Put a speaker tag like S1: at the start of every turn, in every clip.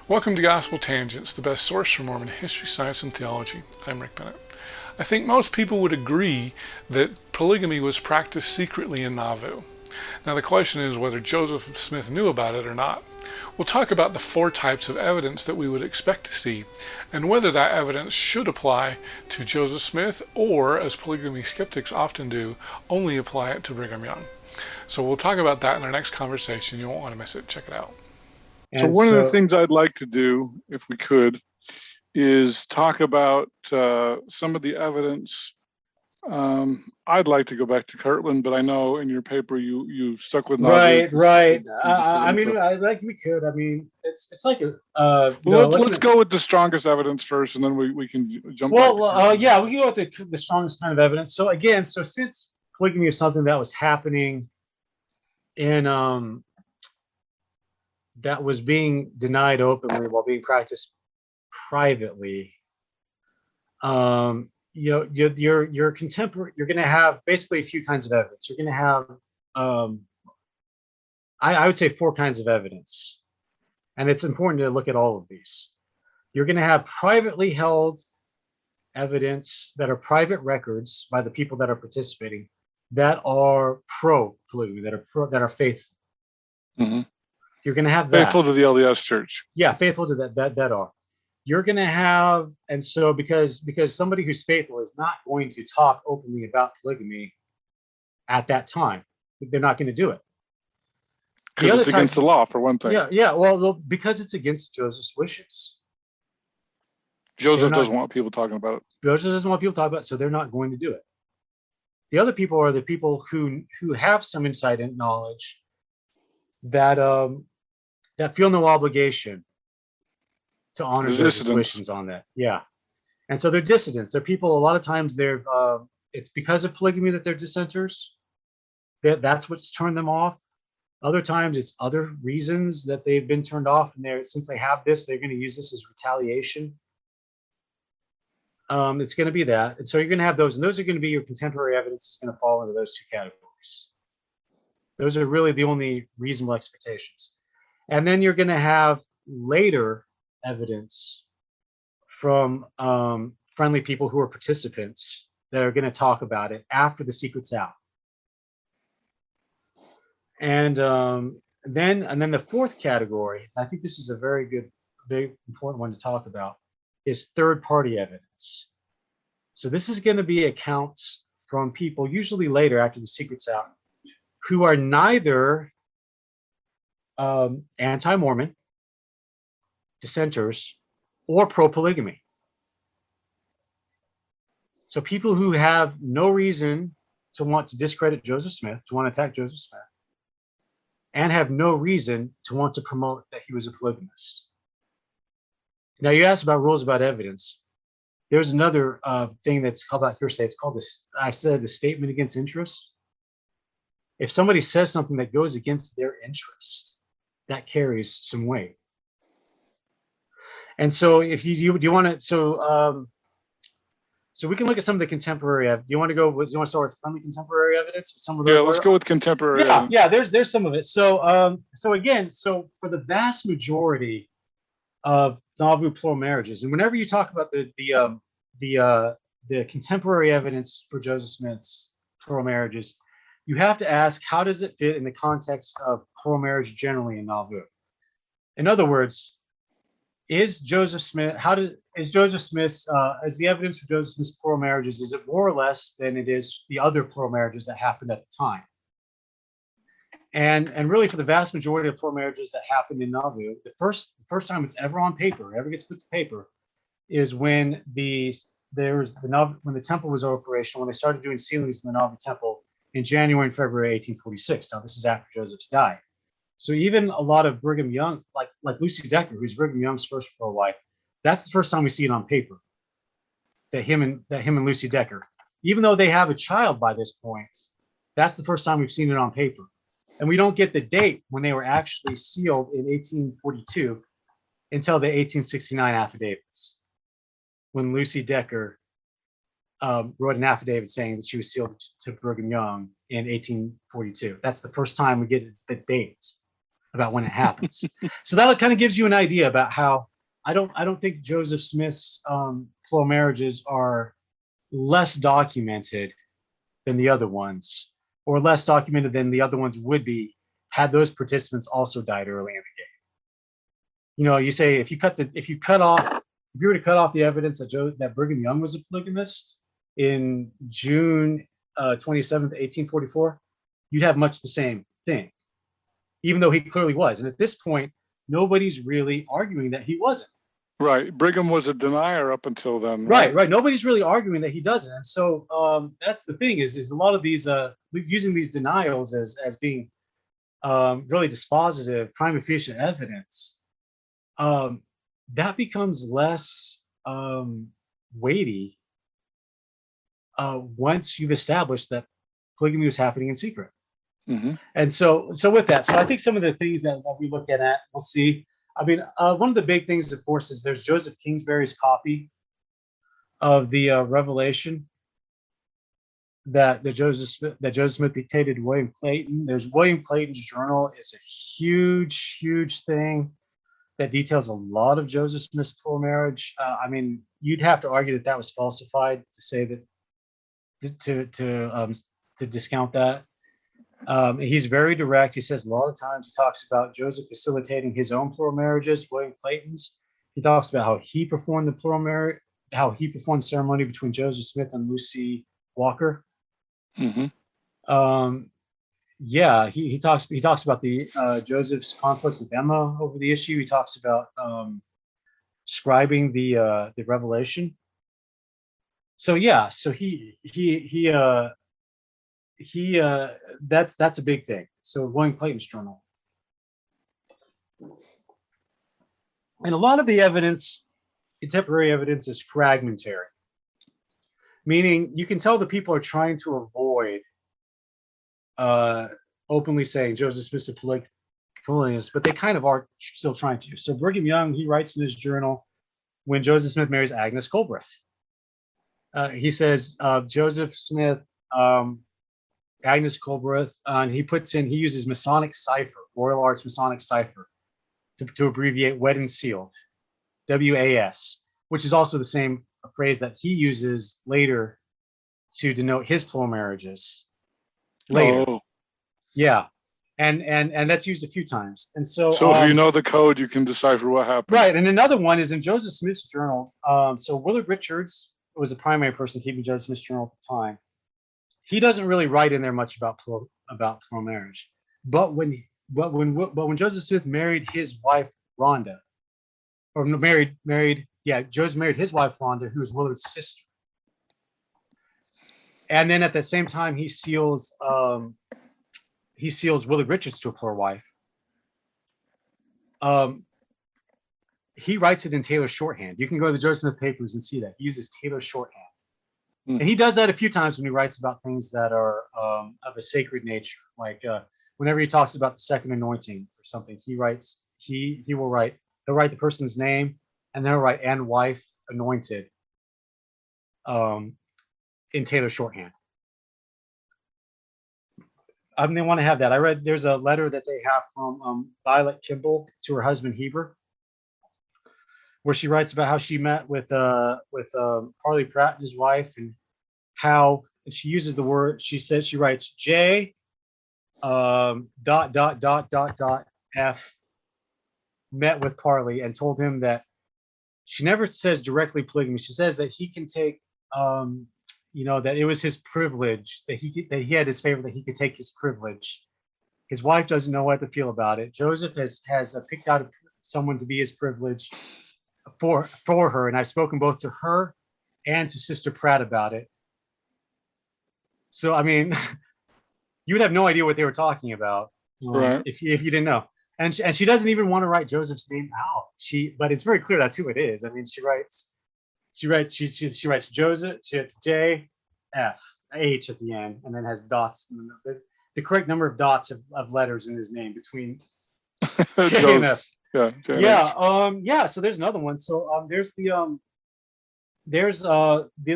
S1: Welcome to Gospel Tangents, the best source for Mormon history, science, and theology. I'm Rick Bennett. I think most people would agree that polygamy was practiced secretly in Nauvoo. Now the question is whether Joseph Smith knew about it or not. We'll talk about the four types of evidence that we would expect to see, and whether that evidence should apply to Joseph Smith or, as polygamy skeptics often do, only apply it to Brigham Young. So we'll talk about that in our next conversation. You won't want to miss it. Check it out.
S2: So one of the things I'd like to do, if we could, is talk about some of the evidence. I'd like to go back to Kirtland, but I know in your paper you stuck with Nauvoo.
S3: Right. I mean, I like we could. I mean, it's like a.
S2: Let's go with the strongest evidence first, and then we can jump.
S3: Well, yeah, we can go with the strongest kind of evidence. So again, since polygamy is something that was happening in that was being denied openly while being practiced privately, your contemporary, you're going to have basically a few kinds of evidence. You're going to have, I would say, four kinds of evidence, and it's important to look at all of these. You're going to have privately held evidence that are private records by the people that are participating that are pro polygamy, that are faithful.
S2: Mm-hmm.
S3: You're going to have that.
S2: Faithful to the LDS Church.
S3: Yeah, faithful to that are. You're going to have, and so because somebody who's faithful is not going to talk openly about polygamy at that time, they're not going to do it.
S2: Because it's against the law, for one thing.
S3: Yeah. Well, because it's against Joseph's wishes.
S2: Joseph doesn't want people talking about it.
S3: Joseph doesn't want people talking about it, so they're not going to do it. The other people are the people who have some insight and knowledge that feel no obligation to honor Joseph's wishes on that. Yeah. And so they're dissidents. They're people, a lot of times it's because of polygamy that they're dissenters. That's what's turned them off. Other times it's other reasons that they've been turned off, and since they have this, they're going to use this as retaliation. It's going to be that. And so you're going to have those, and those are going to be your contemporary evidence is going to fall into those two categories. Those are really the only reasonable expectations. And then you're going to have later evidence from friendly people who are participants that are going to talk about it after the secret's out. And then the fourth category, I think this is a very good, very important one to talk about, is third-party evidence. So this is going to be accounts from people, usually later after the secret's out, who are neither anti-Mormon, dissenters, or pro-polygamy. So people who have no reason to want to discredit Joseph Smith, to want to attack Joseph Smith, and have no reason to want to promote that he was a polygamist. Now, you asked about rules about evidence. There's another thing that's called about hearsay. It's called the statement against interest. If somebody says something that goes against their interest, that carries some weight. And so, if do you want to, so we can look at some of the contemporary. Do you want to start with friendly contemporary evidence? Some of those.
S2: Yeah, let's go with contemporary.
S3: Yeah. There's some of it. So for the vast majority of Nauvoo plural marriages, and whenever you talk about the contemporary evidence for Joseph Smith's plural marriages, you have to ask, how does it fit in the context of plural marriage generally in Nauvoo? In other words, is the evidence for Joseph Smith's plural marriages, is it more or less than it is the other plural marriages that happened at the time? And really, for the vast majority of plural marriages that happened in Nauvoo, the first time it's ever on paper, ever gets put to paper, is when the temple was operational, when they started doing sealings in the Nauvoo temple in January and February 1846. Now, this is after Joseph's died. So even a lot of Brigham Young, like Lucy Decker, who's Brigham Young's first plural wife, that's the first time we see it on paper. That him and Lucy Decker, even though they have a child by this point, that's the first time we've seen it on paper. And we don't get the date when they were actually sealed in 1842 until the 1869 affidavits, when Lucy Decker wrote an affidavit saying that she was sealed to Brigham Young in 1842. That's the first time we get the dates. about when it happens. So that kind of gives you an idea about how I don't think Joseph Smith's plural marriages are less documented than the other ones, or less documented than the other ones would be had those participants also died early in the game. You know, you say if you were to cut off the evidence that Brigham Young was a polygamist in June 27th, 1844, you'd have much the same thing, even though he clearly was. And at this point, nobody's really arguing that he wasn't.
S2: Right. Brigham was a denier up until then.
S3: Right. Nobody's really arguing that he doesn't. And so that's the thing is a lot of these using these denials as being really dispositive, prima facie evidence, that becomes less weighty once you've established that polygamy was happening in secret.
S2: Mm-hmm.
S3: And so with that, so I think some of the things that we look at, we'll see. I mean, one of the big things, of course, is there's Joseph Kingsbury's copy of the Revelation that Joseph Smith dictated to William Clayton. There's William Clayton's journal is a huge thing that details a lot of Joseph Smith's plural marriage. I mean, you'd have to argue that was falsified to say that to discount that. He's very direct. He says a lot of times he talks about Joseph facilitating his own plural marriages, William Clayton's. He talks about how he performed the plural marriage, how he performed the ceremony between Joseph Smith and Lucy Walker.
S2: Mm-hmm.
S3: Yeah, he talks about the Joseph's conflicts with Emma over the issue. He talks about scribing the Revelation. So yeah, so that's a big thing. So William Clayton's journal. And a lot of the evidence, contemporary evidence, is fragmentary. Meaning you can tell the people are trying to avoid openly saying Joseph Smith's a polygamist, but they kind of are still trying to. So Brigham Young, he writes in his journal when Joseph Smith marries Agnes Colbreth. He says Joseph Smith, Agnes Colbreth, and he uses Masonic cipher, Royal Arts Masonic cipher, to abbreviate wed and sealed, WAS, which is also the same phrase that he uses later to denote his plural marriages. Later.
S2: Oh.
S3: Yeah. And that's used a few times. And so
S2: if you know the code, you can decipher what happened.
S3: Right. And another one is in Joseph Smith's journal. So Willard Richards was the primary person keeping Joseph Smith's journal at the time. He doesn't really write in there much about plural marriage. But when Joseph Smith married his wife Rhonda, Joseph married his wife Rhonda, who was Willard's sister. And then at the same time, he seals Willard Richards to a plural wife. He writes it in Taylor shorthand. You can go to the Joseph Smith papers and see that he uses Taylor shorthand. And he does that a few times when he writes about things that are of a sacred nature, like whenever he talks about the second anointing or something, he'll write the person's name, and then he'll write "and wife anointed" in Taylor shorthand. They want to have that. I read there's a letter that they have from Violet Kimball to her husband Heber, where she writes about how she met with Parley Pratt and his wife, and how she uses the word. She says she writes J F met with Parley and told him that she never says directly polygamy. She says that he can take that it was his privilege, that he had his favor, that he could take his privilege. His wife doesn't know what to feel about it. Joseph has picked out someone to be his privilege for her, and I've spoken both to her and to Sister Pratt about it. So I mean, you would have no idea what they were talking about,
S2: right?
S3: If you didn't know. And she doesn't even want to write Joseph's name out. But it's very clear that's who it is. I mean, she writes Joseph. It's J F H at the end, and then has dots. The correct number of dots of letters in his name between J and F. Yeah. So there's another one. So there's the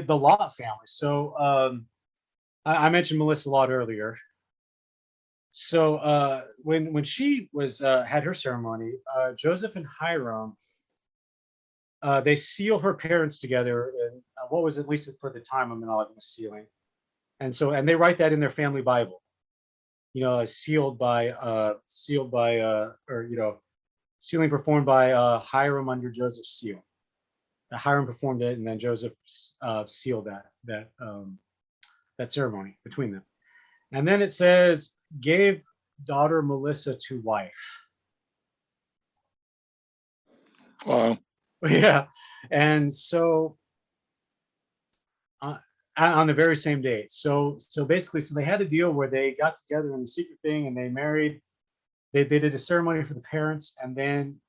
S3: Lott family. So I mentioned Melissa Lott earlier. when she was had her ceremony, Joseph and Hiram, they seal her parents together, and what was at least for the time a monogamous sealing, and they write that in their family Bible. Sealed by sealing performed by Hiram under Joseph's seal. Hiram performed it, and then Joseph sealed that ceremony between them. And then it says, gave daughter Melissa to wife.
S2: Wow.
S3: Yeah. And so on the very same date. So basically, they had a deal where they got together in a secret thing and they married. They did a ceremony for the parents, and then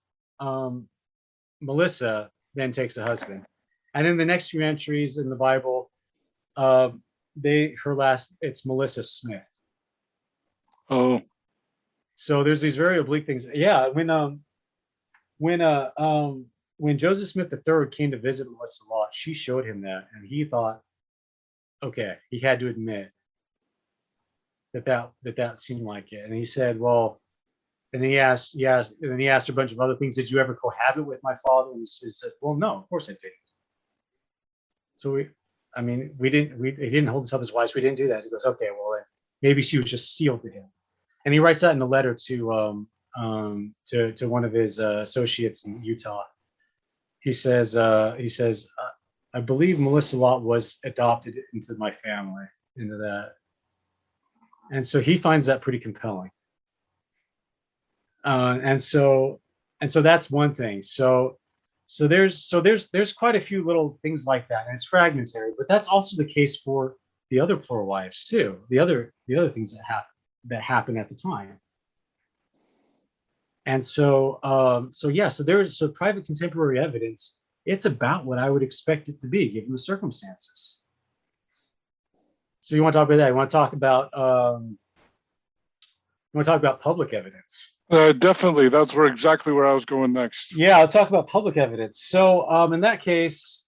S3: Melissa then takes a husband. And in the next few entries in the Bible, it's Melissa Smith.
S2: Oh.
S3: So there's these very oblique things. Yeah, when Joseph Smith III came to visit Melissa Lott, she showed him that, and he thought, okay, he had to admit that seemed like it. And he said, well, and he asked a bunch of other things. Did you ever cohabit with my father? And he said, well, no, of course I didn't. So he didn't hold us up as wives. We didn't do that. He goes, okay, well, then maybe she was just sealed to him. And he writes that in a letter to one of his associates in Utah. He says, I believe Melissa Lott was adopted into my family, into that. And so he finds that pretty compelling. And so that's one thing. So there's quite a few little things like that, and it's fragmentary, but that's also the case for the other plural wives too. The other things that happen at the time. And so there's private contemporary evidence. It's about what I would expect it to be given the circumstances. So you want to talk about that? You want to talk about public evidence?
S2: Definitely. That's exactly where I was going next.
S3: Yeah, let's talk about public evidence. So in that case,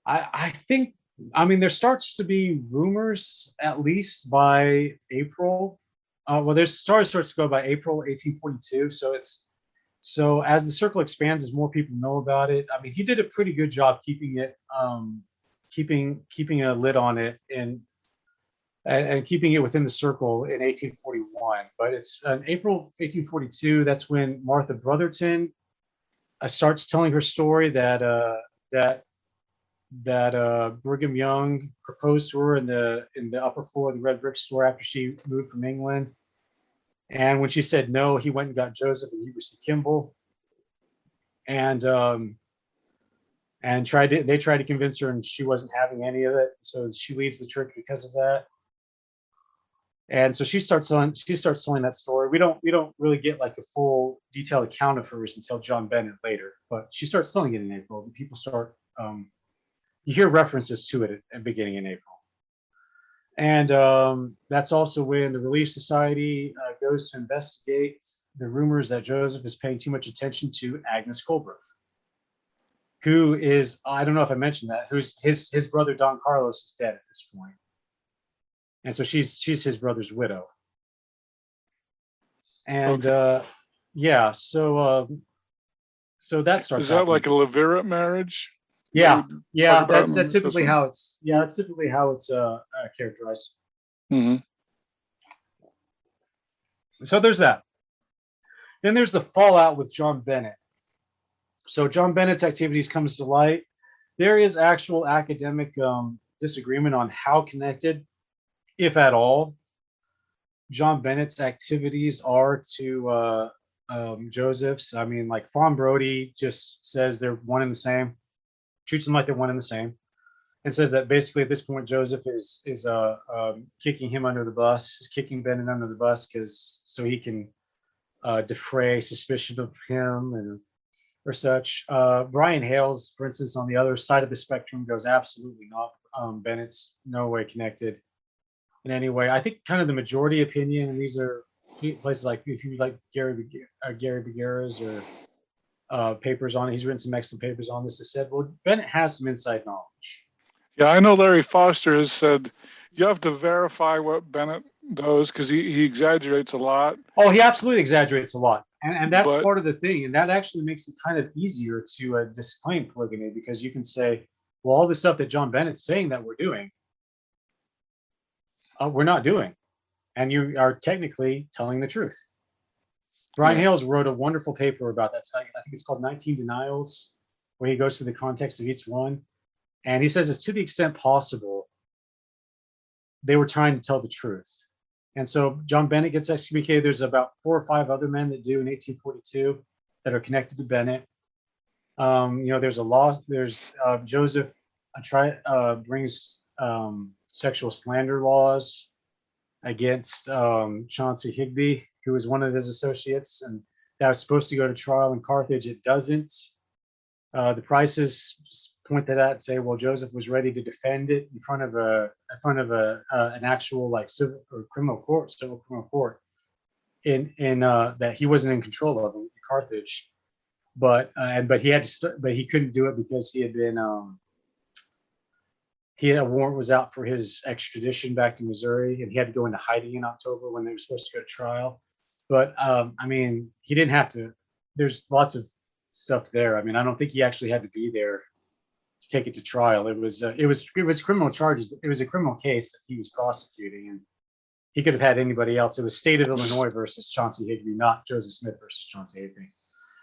S3: I think, there starts to be rumors, at least by April. Starts to go by April 1842. So as the circle expands, as more people know about it, he did a pretty good job keeping it, keeping a lid on it, and keeping it within the circle in 1841. But it's April 1842. That's when Martha Brotherton starts telling her story that Brigham Young proposed to her in the upper floor of the red brick store after she moved from England. And when she said no, he went and got Joseph and Hubert C. Kimball, and they tried to convince her, and she wasn't having any of it. So she leaves the church because of that. And so she starts telling that story. We don't really get like a full detailed account of hers until John Bennett later, but she starts telling it in April. And people start, you hear references to it at beginning in April. And that's also when the Relief Society goes to investigate the rumors that Joseph is paying too much attention to Agnes Colbreth, who is, I don't know if I mentioned that, who's his brother Don Carlos is dead at this point. And so she's his brother's widow. And okay. So that starts.
S2: Is that happening. Like a levirate marriage?
S3: Yeah, that's typically how it's. Yeah, that's typically how it's characterized.
S2: Mm-hmm.
S3: So there's that. Then there's the fallout with John Bennett. So John Bennett's activities comes to light. There is actual academic disagreement on how connected, if at all, John Bennett's activities are to Joseph's. Like Fawn Brody just says they're one and the same, treats them like they're one and the same, and says that basically at this point Joseph is kicking him under the bus, is kicking Bennett under the bus so he can defray suspicion of him or such. Brian Hales, for instance, on the other side of the spectrum, goes absolutely not. Bennett's no way connected in any way. I think kind of the majority opinion, and these are places like, if you like Gary Bagheera's or papers on it, he's written some excellent papers on this, has said, well, Bennett has some inside knowledge.
S2: Yeah, I know Larry Foster has said you have to verify what Bennett those because he exaggerates a lot.
S3: Oh, he absolutely exaggerates a lot. And that's
S2: But-
S3: part of the thing. And that actually makes it kind of easier to disclaim polygamy, because you can say, well, all the stuff that John Bennett's saying that we're doing, we're not doing. And you are technically telling the truth. Brian
S2: Yeah.
S3: Hales wrote a wonderful paper about that. I think it's called 19 Denials, where he goes through the context of each one. And he says it's to the extent possible, they were trying to tell the truth. And so John Bennett gets excommunicated. There's about 4 or 5 other men that do in 1842 that are connected to Bennett. There's a law. There's Joseph brings sexual slander laws against Chauncey Higby, who was one of his associates, and that was supposed to go to trial in Carthage. It doesn't. The Prices just point that out and say, well, Joseph was ready to defend it in front of an actual like civil or criminal court, in that he wasn't in control of in Carthage, but he couldn't do it because he had been a warrant was out for his extradition back to Missouri, and he had to go into hiding in October when they were supposed to go to trial. But he didn't have to. There's lots of stuff there. I don't think he actually had to be there to take it to trial. It was criminal charges. It was a criminal case that he was prosecuting, and he could have had anybody else. It was State of Illinois versus Chauncey Higby, not Joseph Smith versus Chauncey Higby.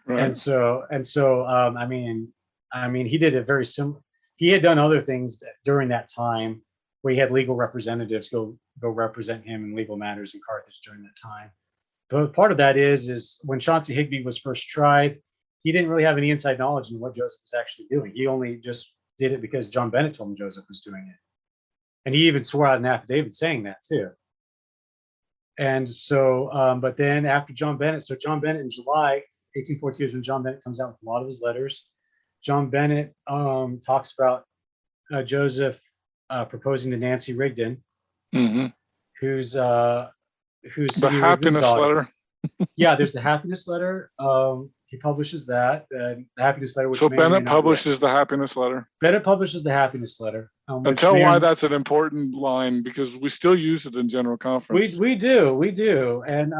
S3: Right. And so he did a very similar. He had done other things during that time where he had legal representatives go represent him in legal matters in Carthage during that time. But part of that is when Chauncey Higby was first tried, he didn't really have any inside knowledge of what Joseph was actually doing. He only just did it because John Bennett told him Joseph was doing it. And he even swore out an affidavit saying that too. And so, but then after John Bennett in July 1842 is when John Bennett comes out with a lot of his letters. John Bennett talks about Joseph proposing to Nancy Rigdon,
S2: mm-hmm.
S3: who's
S2: the happiness letter.
S3: Yeah, there's the happiness letter. He publishes that. The happiness letter. Which
S2: so Bennett publishes the happiness letter.
S3: Bennett publishes the happiness letter.
S2: And tell why that's an important line, because we still use it in General Conference.
S3: We do. And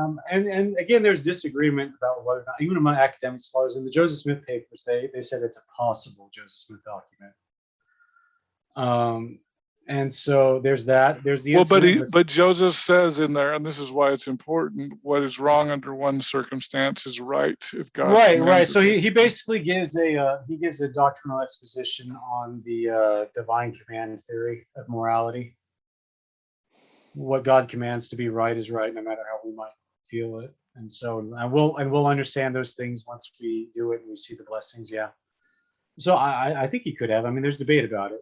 S3: again, there's disagreement about whether or not, even among academic scholars in the Joseph Smith papers, they said it's a possible Joseph Smith document. And so there's that. There's the
S2: but Joseph says in there, and this is why it's important: what is wrong under one circumstance is right if God.
S3: Right. So he basically gives a doctrinal exposition on the divine command theory of morality. What God commands to be right is right, no matter how we might feel it. And so we'll understand those things once we do it and we see the blessings. Yeah. So I think he could have. There's debate about it.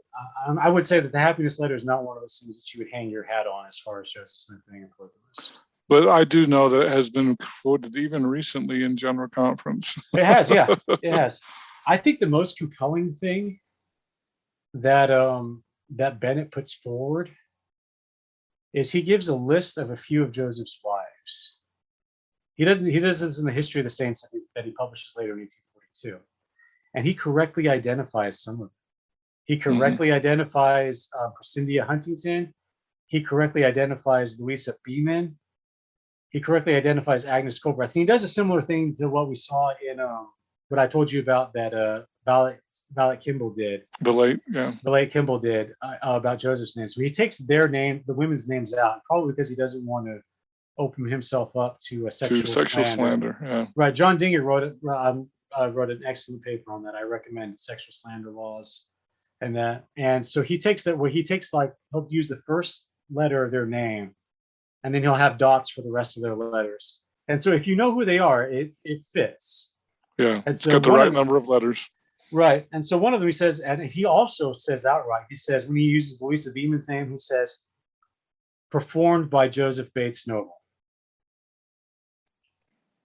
S3: I would say that the happiness letter is not one of those things that you would hang your hat on as far as Joseph Smith being a polygamist.
S2: But I do know that it has been quoted even recently in General Conference.
S3: It has, yeah, it has. I think the most compelling thing that that Bennett puts forward is he gives a list of a few of Joseph's wives. He does this in the History of the Saints that he publishes later in 1842. And he correctly identifies some of them. He correctly identifies Prescindia Huntington. He correctly identifies Louisa Beeman. He correctly identifies Agnes Colbreth. And he does a similar thing to what we saw in what I told you about that Violet Kimball did.
S2: The late
S3: Kimball did about Joseph's name. So he takes their name, the women's names out, probably because he doesn't want to open himself up to a sexual slander.
S2: Yeah.
S3: Right. John Dinger wrote it. Wrote an excellent paper on that. I recommend Sexual Slander Laws, and so he takes that where he'll use the first letter of their name, and then he'll have dots for the rest of their letters. And so if you know who they are, it fits.
S2: Yeah,
S3: and
S2: it's got the right number of letters.
S3: Right. And so one of them he says, and he also says outright, he says when he uses Louisa Beeman's name, he says performed by Joseph Bates Noble.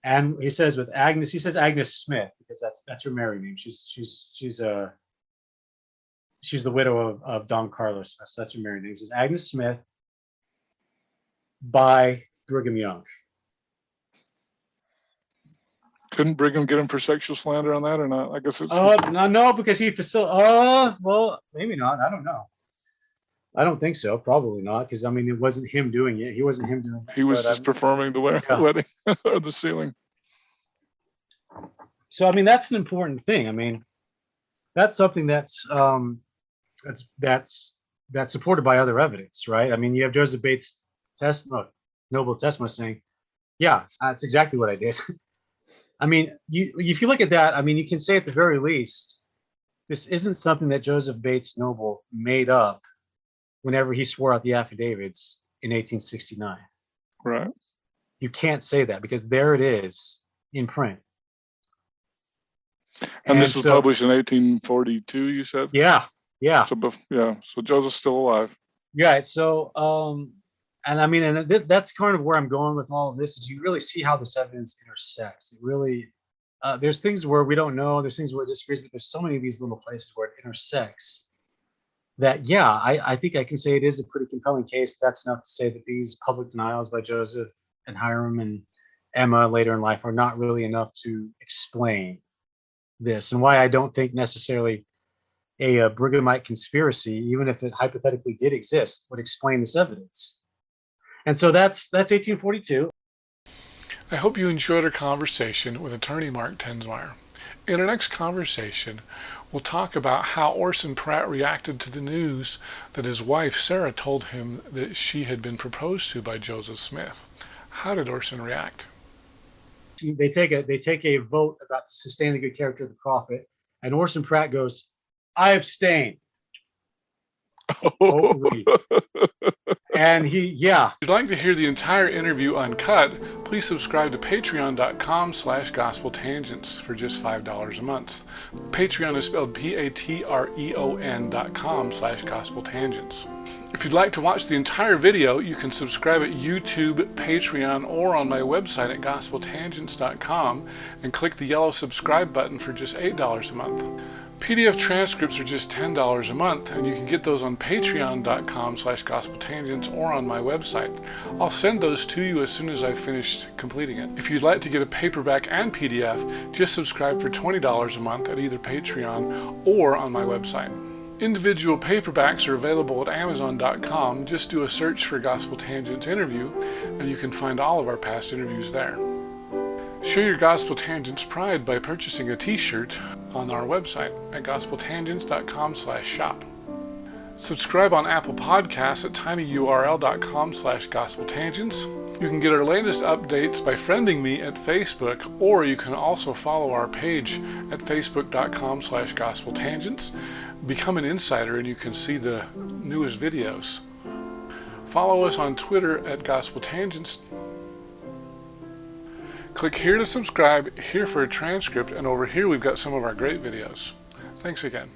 S3: And he says with Agnes, he says Agnes Smith because that's her married name. She's the widow of Don Carlos. That's her married name. He says Agnes Smith by Brigham Young.
S2: Couldn't Brigham get him for sexual slander on that or not? I guess it's
S3: no, because he well, maybe not. I don't know. I don't think so. Probably not, because I mean, it wasn't him doing it. He wasn't him doing it.
S2: He was
S3: but,
S2: just performing the
S3: yeah.
S2: wedding or the sealing.
S3: So I mean, that's an important thing. I mean, that's something that's supported by other evidence, right? I mean, you have Joseph Bates' noble testimony saying, "Yeah, that's exactly what I did." I mean, if you look at that, I mean, you can say at the very least, this isn't something that Joseph Bates Noble made up whenever he swore out the affidavits in 1869.
S2: Right.
S3: You can't say that because there it is in print.
S2: And this was published in 1842, you said?
S3: Yeah, yeah.
S2: So, so Joseph's still alive.
S3: Yeah, so, and I mean, and that's kind of where I'm going with all of this, is you really see how this evidence intersects. It really, there's things where we don't know, there's things where it disagrees, but there's so many of these little places where it intersects that, yeah, I think I can say it is a pretty compelling case. That's enough to say that these public denials by Joseph and Hiram and Emma later in life are not really enough to explain this, and why I don't think necessarily a Brighamite conspiracy, even if it hypothetically did exist, would explain this evidence. And so that's 1842.
S1: I hope you enjoyed our conversation with attorney Mark Tensmeyer. In our next conversation, we'll talk about how Orson Pratt reacted to the news that his wife Sarah told him that she had been proposed to by Joseph Smith. How did Orson react?
S3: They take a vote about to sustain the good character of the prophet, and Orson Pratt goes, "I abstain." Totally. And If
S1: you'd like to hear the entire interview uncut, please subscribe to patreon.com/gospeltangents for just $5 a month. Patreon is spelled patreon.com/gospeltangents. If you'd like to watch the entire video, you can subscribe at YouTube, Patreon, or on my website at gospeltangents.com and click the yellow subscribe button for just $8 a month. PDF transcripts are just $10 a month, and you can get those on patreon.com/gospeltangents or on my website. I'll send those to you as soon as I've finished completing it. If you'd like to get a paperback and PDF, just subscribe for $20 a month at either Patreon or on my website. Individual paperbacks are available at amazon.com. Just do a search for Gospel Tangents Interview, and you can find all of our past interviews there. Show your Gospel Tangents pride by purchasing a t-shirt on our website at gospeltangents.com/shop. Subscribe on Apple Podcasts at tinyurl.com/gospeltangents. You can get our latest updates by friending me at Facebook, or you can also follow our page at facebook.com/gospeltangents. Become an insider and you can see the newest videos. Follow us on Twitter at Gospel Tangents. Click here to subscribe, here for a transcript, and over here we've got some of our great videos. Thanks again.